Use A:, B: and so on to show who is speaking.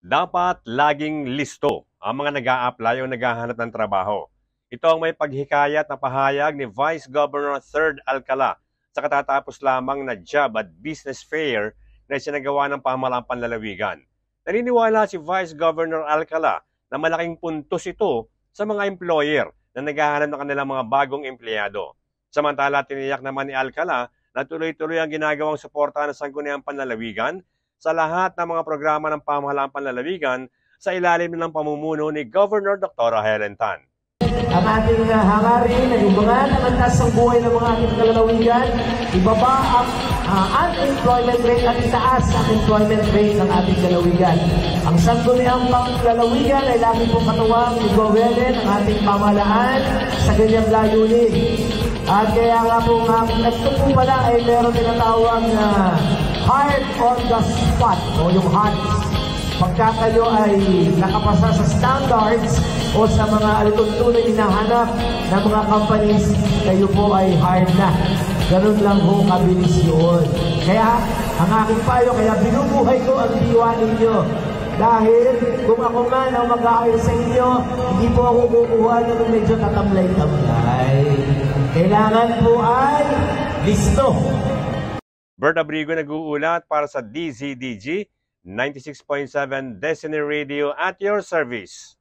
A: Dapat laging listo ang mga nag-a-apply o naghahanap ng trabaho. Ito ang may paghikayat na pahayag ni Vice Governor Third Alcala sa katatapos lamang na job at business fair na isinagawa ng pamahalaang panlalawigan. Naniniwala si Vice Governor Alcala na malaking puntos ito sa mga employer na naghahanap ng kanilang mga bagong empleyado. Samantala, tiniyak naman ni Alcala na tuloy-tuloy ang ginagawang suporta ng Sangguniang Panlalawigan sa lahat ng mga programa ng pamahalaang panlalawigan sa ilalim ng pamumuno ni Governor Dr. Helen Tan.
B: Ang ating hangarin na ibangan ang antas ng buhay ng mga ating kalalawigan, ibaba ang unemployment rate at itaas ang employment rate ng ating kalalawigan. Ang Sangguniang Panlalawigan ay lagi pong katuwang i-gowelen ang ating pamahalaan sa ganyang layunin. At kaya nga po ito po pala ay meron tinatawag na hard on the spot o yung hard. Pagka kayo ay nakapasa sa standards o sa mga alituntunan hinahanap ng mga companies, kayo po ay hard na. Ganun lang ho kabilis yun. Kaya ang aking payo, kaya binubuhay ko ang diwa ninyo. Dahil kung ako man ang mag-aayos sa inyo, hindi po ako kukuha ng medyo tatamlay-tamlay. Kailangan po ay listo.
A: Bert Abrigo nag-uulat para sa DZDG 96.7 Destiny Radio at your service.